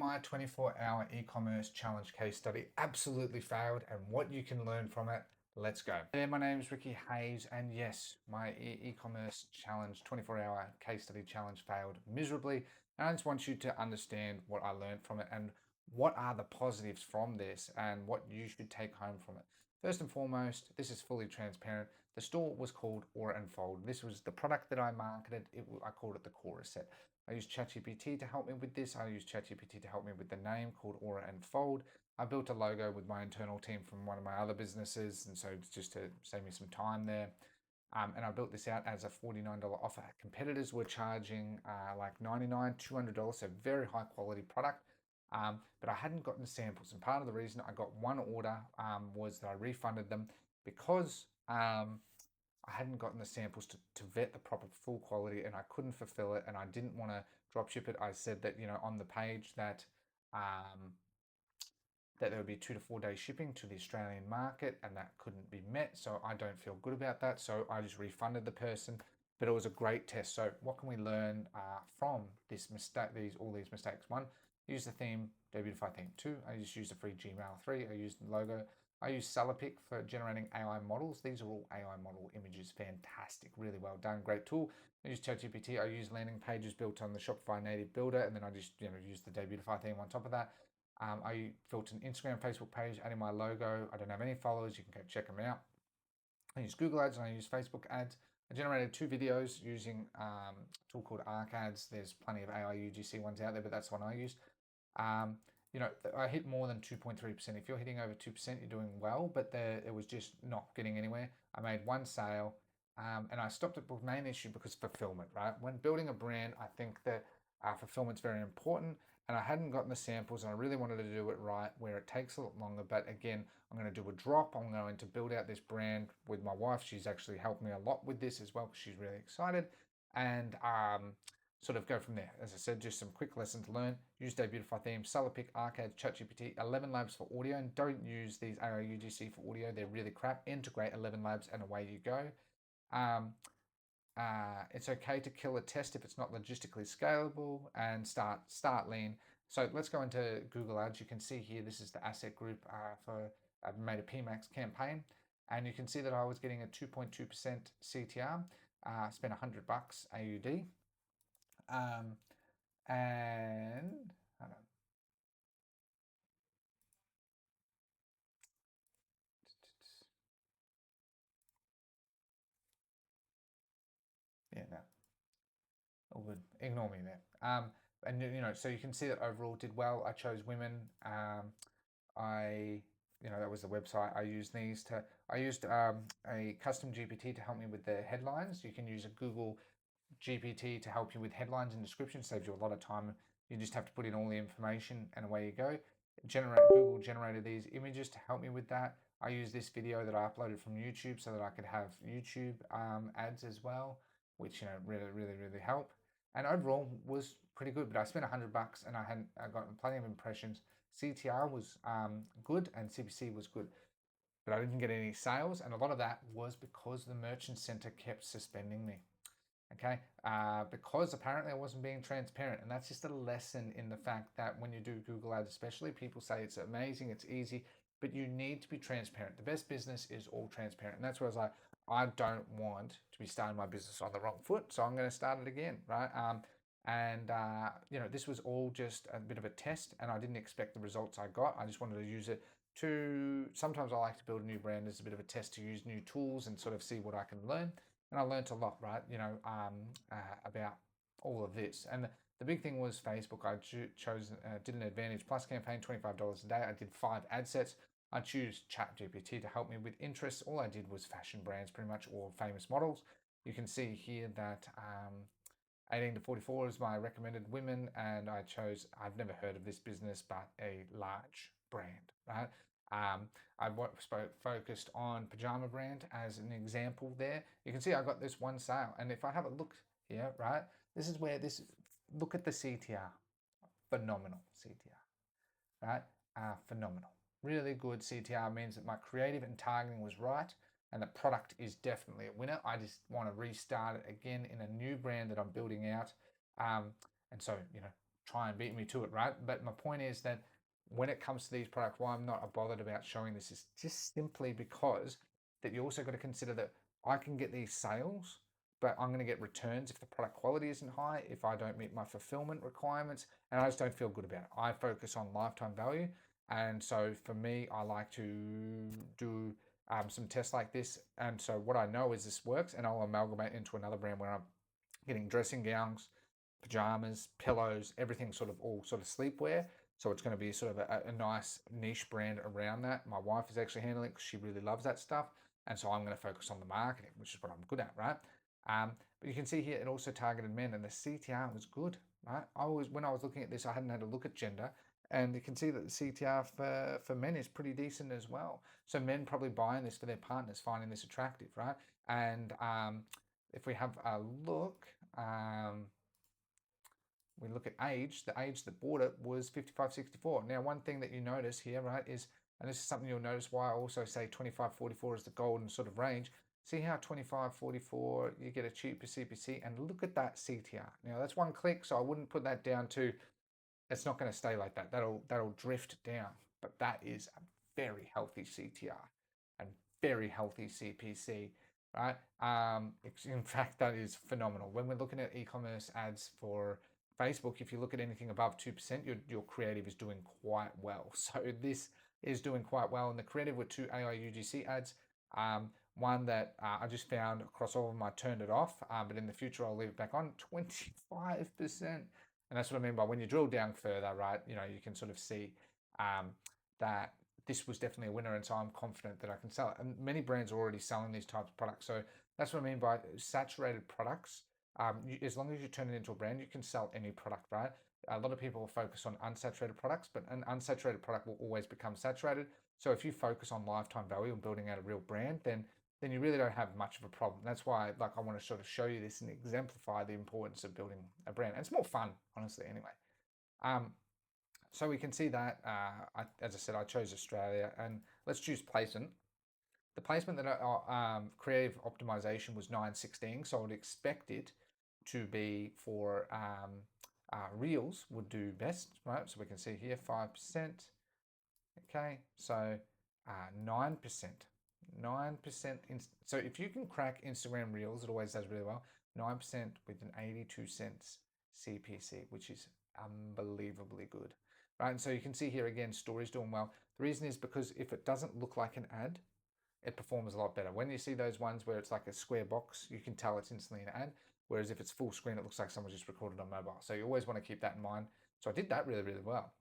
on my 24-hour e-commerce challenge case study. Absolutely failed, and what you can learn from it. Let's go. Hey, my name is Ricky Hayes, and yes, my e-commerce challenge 24-hour case study challenge failed miserably. And I just want you to understand what I learned from it and what are the positives from this and what you should take home from it. First and foremost, this is fully transparent. The store was called Aura and Fold. This was the product that I marketed. I called it the Core Set. I used ChatGPT to help me with this. I used ChatGPT to help me with the name called Aura and Fold. I built a logo with my internal team from one of my other businesses, and so just to save me some time there. And I built this out as a $49 offer. Competitors were charging like $99, $200, so very high quality product. But I hadn't gotten samples, and part of the reason I got one order was that I refunded them because I hadn't gotten the samples to vet the proper full quality, and I couldn't fulfill it, and I didn't want to drop ship it. I said that, on the page that that there would be 2 to 4 day shipping to the Australian market, and that couldn't be met. So I don't feel good about that. So I just refunded the person, but it was a great test. So what can we learn from this mistake? All these mistakes. One, use the theme Debutify theme. Two, I just used a free Gmail. Three, I used the logo. I use Salapic for generating AI models. These are all AI model images. Fantastic, really well done, great tool. I use ChatGPT. I use landing pages built on the Shopify native builder, and then I just use the Debutify theme on top of that. I built an Instagram, Facebook page, adding my logo. I don't have any followers. You can go check them out. I use Google Ads and I use Facebook ads. I generated 2 videos using a tool called ArcAds. There's plenty of AI UGC ones out there, but that's the one I used. I hit more than 2.3%. If you're hitting over 2%, you're doing well, but it was just not getting anywhere. I made one sale, and I stopped at the main issue because fulfillment, right? When building a brand, I think that fulfillment's very important, and I hadn't gotten the samples, and I really wanted to do it right where it takes a lot longer. But again, I'm going to do a drop. I'm going to build out this brand with my wife. She's actually helped me a lot with this as well because she's really excited, and sort of go from there. As I said, just some quick lessons to learn. Use Debutify theme, Salapic, ArcAds, ChatGPT, 11 Labs for audio, and don't use these AI UGC for audio. They're really crap. Integrate 11 Labs and away you go. It's okay to kill a test if it's not logistically scalable, and start lean. So let's go into Google Ads. You can see here, this is the asset group I've made a PMAX campaign, and you can see that I was getting a 2.2% CTR. Spent $100 AUD. And hold on. Yeah, no, all good. Ignore me there. And so you can see that overall did well. I chose women. That was the website. I used a custom GPT to help me with the headlines. You can use a Google GPT to help you with headlines and descriptions. Saves you a lot of time. You just have to put in all the information and away you go. Google generated these images to help me with that. I use this video that I uploaded from YouTube so that I could have YouTube ads as well, which really help. And overall was pretty good. But I spent $100 and I got plenty of impressions. CTR was good and CPC was good, but I didn't get any sales, and a lot of that was because the merchant center kept suspending me. Okay, because apparently I wasn't being transparent, and that's just a lesson in the fact that when you do Google Ads, especially, people say it's amazing, it's easy, but you need to be transparent. The best business is all transparent, and that's where I was like, I don't want to be starting my business on the wrong foot, so I'm going to start it again, right? This was all just a bit of a test, and I didn't expect the results I got. I just wanted to use it sometimes I like to build a new brand as a bit of a test to use new tools and sort of see what I can learn. And I learned a lot, right? About all of this. And the big thing was Facebook. I did an Advantage Plus campaign, $25 a day. I did 5 ad sets. I choose ChatGPT to help me with interests. All I did was fashion brands, pretty much, or famous models. You can see here that 18 to 44 is my recommended women, and I've never heard of this business, but a large brand, right? I focused on Pajama Brand as an example there. You can see I got this one sale, and if I have a look here, right, this is where look at the CTR, phenomenal CTR, right? Phenomenal, really good CTR means that my creative and targeting was right, and the product is definitely a winner. I just want to restart it again in a new brand that I'm building out, and so try and beat me to it, right? But my point is that when it comes to these products, why I'm not bothered about showing this is just simply because that you also got to consider that I can get these sales, but I'm going to get returns if the product quality isn't high, if I don't meet my fulfillment requirements, and I just don't feel good about it. I focus on lifetime value. And so for me, I like to do some tests like this. And so what I know is this works, and I'll amalgamate into another brand where I'm getting dressing gowns, pajamas, pillows, everything sort of all sort of sleepwear. So it's going to be sort of a nice niche brand around that. My wife is actually handling it because she really loves that stuff. And so I'm going to focus on the marketing, which is what I'm good at, right? But you can see here it also targeted men, and the CTR was good, right? When I was looking at this, I hadn't had a look at gender, and you can see that the CTR for men is pretty decent as well. So men probably buying this for their partners, finding this attractive, right? And if we have a look, we look at age, the age that bought it was 55-64. Now, one thing that you notice here, right, is, and this is something you'll notice why I also say 25-44 is the golden sort of range. See how 25-44, you get a cheaper CPC, and look at that CTR. Now, that's one click, so I wouldn't put that down to, it's not going to stay like that. That'll drift down, but that is a very healthy CTR and very healthy CPC, right? In fact, that is phenomenal. When we're looking at e-commerce ads for Facebook, if you look at anything above 2%, your creative is doing quite well. So this is doing quite well. And the creative with 2 AI UGC ads, one that I just found across all of them, I turned it off, but in the future I'll leave it back on, 25%. And that's what I mean by when you drill down further, right? You know, you can sort of see that this was definitely a winner, and so I'm confident that I can sell it. And many brands are already selling these types of products. So that's what I mean by saturated products. As long as you turn it into a brand, you can sell any product, right? A lot of people focus on unsaturated products, but an unsaturated product will always become saturated. So if you focus on lifetime value and building out a real brand, then you really don't have much of a problem. That's why, like, I want to sort of show you this and exemplify the importance of building a brand. And it's more fun, honestly, anyway. So we can see that, as I said, I chose Australia, and let's choose placement. The placement that creative optimization was 916, so I would expect it to be for Reels would do best, right? So we can see here 5%. Okay, so 9%. 9%. So if you can crack Instagram Reels, it always does really well. 9% with an 82 cents CPC, which is unbelievably good, right? And so you can see here again, stories doing well. The reason is because if it doesn't look like an ad, it performs a lot better. When you see those ones where it's like a square box, you can tell it's instantly an ad. Whereas if it's full screen, it looks like someone just recorded on mobile. So you always want to keep that in mind. So I did that really, really well.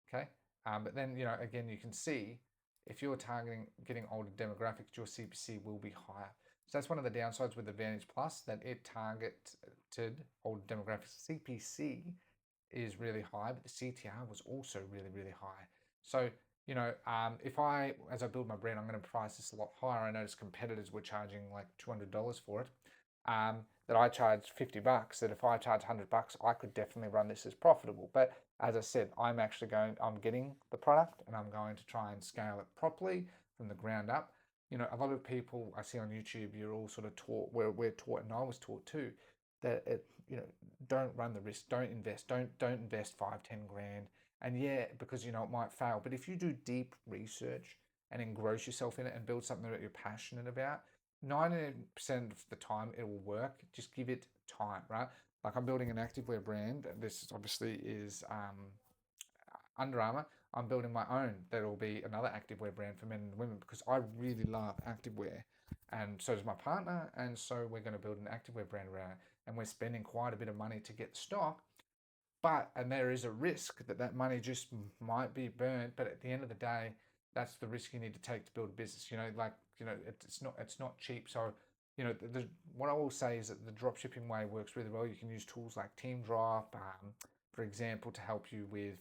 Okay. But then, you know, again, you can see if you're targeting getting older demographics, your CPC will be higher. So that's one of the downsides with Advantage Plus, that it targeted older demographics. CPC is really high, but the CTR was also really, really high. So, you know, if as I build my brand, I'm going to price this a lot higher. I noticed competitors were charging like $200 for it. That I charge $50, that if I charge $100, I could definitely run this as profitable. But as I said, I'm getting the product, and I'm going to try and scale it properly from the ground up. You know, a lot of people I see on YouTube, you're all sort of taught, we're taught, and I was taught too, that you know, don't run the risk, don't invest 5-10 grand. And yeah, because, you know, it might fail. But if you do deep research and engross yourself in it and build something that you're passionate about, 90% of the time it will work. Just give it time, right? Like, I'm building an activewear brand. This obviously is Under Armour. I'm building my own that will be another activewear brand for men and women, because I really love activewear, and so does my partner. And so we're going to build an activewear brand around it, and we're spending quite a bit of money to get stock. And there is a risk that money just might be burnt. But at the end of the day, that's the risk you need to take to build a business. You know, like, you know, it's not cheap. So, you know, what I will say is that the drop shipping way works really well. You can use tools like TeamDrop, for example, to help you with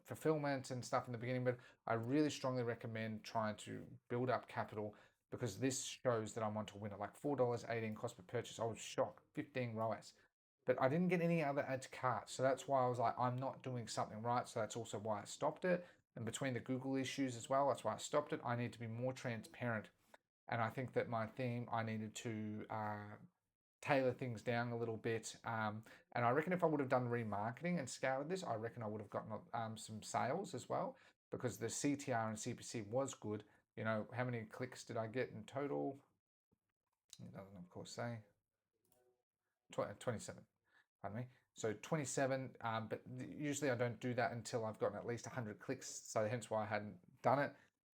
fulfillment and stuff in the beginning. But I really strongly recommend trying to build up capital, because this shows that I'm on to win it. Like $4.18 cost per purchase. I was shocked. 15 ROAS. But I didn't get any other add to cart. So that's why I was like, I'm not doing something right. So that's also why I stopped it. And between the Google issues as well, that's why I stopped it. I need to be more transparent. And I think that my theme, I needed to tailor things down a little bit. And I reckon if I would have done remarketing and scoured this, I reckon I would have gotten some sales as well, because the CTR and CPC was good. You know, how many clicks did I get in total? It doesn't, of course, say. 27, pardon me. So 27, but usually I don't do that until I've gotten at least 100 clicks, so hence why I hadn't done it.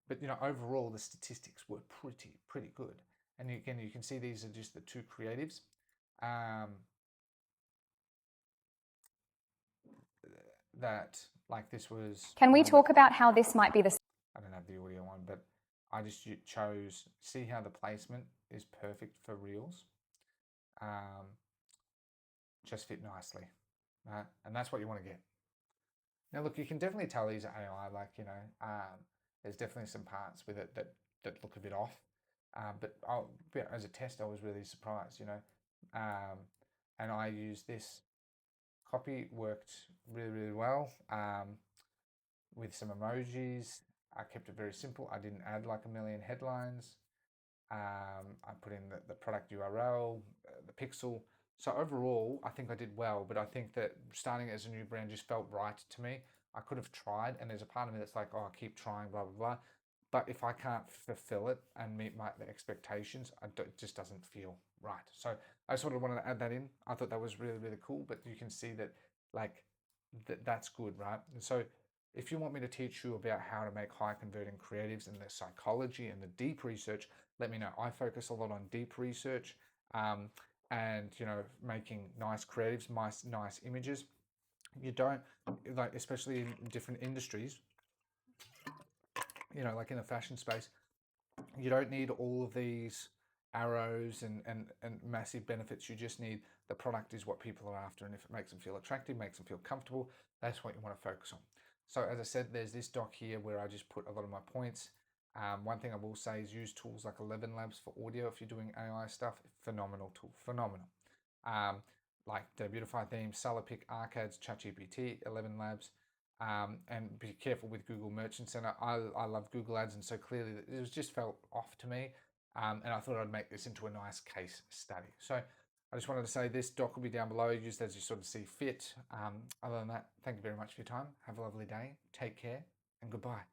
But you know, overall the statistics were pretty good. And again, you can see these are just the two creatives. That like this was. Can we talk about how this might be the... I don't have the audio on, but I just chose, see how the placement is perfect for Reels. Just fit nicely, right? And that's what you want to get. Now, look, you can definitely tell these are AI. Like, you know, there's definitely some parts with it that look a bit off. But as a test, I was really surprised, you know. And I used this copy, worked really well with some emojis. I kept it very simple. I didn't add like a million headlines. I put in the product URL, the pixel. So overall, I think I did well, but I think that starting as a new brand just felt right to me. I could have tried, and there's a part of me that's like, oh, I keep trying, blah, blah, blah. But if I can't fulfill it and meet the expectations, it just doesn't feel right. So I sort of wanted to add that in. I thought that was really cool, but you can see that like that's good, right? And so if you want me to teach you about how to make high converting creatives and the psychology and the deep research, let me know. I focus a lot on deep research and, you know, making nice creatives, nice images. You don't, like, especially in different industries, you know, like in the fashion space, you don't need all of these arrows and massive benefits. You just need the product is what people are after. And if it makes them feel attractive, makes them feel comfortable, that's what you want to focus on. So as I said, there's this doc here where I just put a lot of my points. One thing I will say is use tools like 11 Labs for audio if you're doing AI stuff. Phenomenal tool, phenomenal. Like Debutify themes, Salapic, Arcads, ChatGPT, 11 Labs. And be careful with Google Merchant Center. I love Google Ads, and so clearly it was just felt off to me. And I thought I'd make this into a nice case study. So I just wanted to say this doc will be down below, used as you sort of see fit. Other than that, thank you very much for your time. Have a lovely day. Take care and goodbye.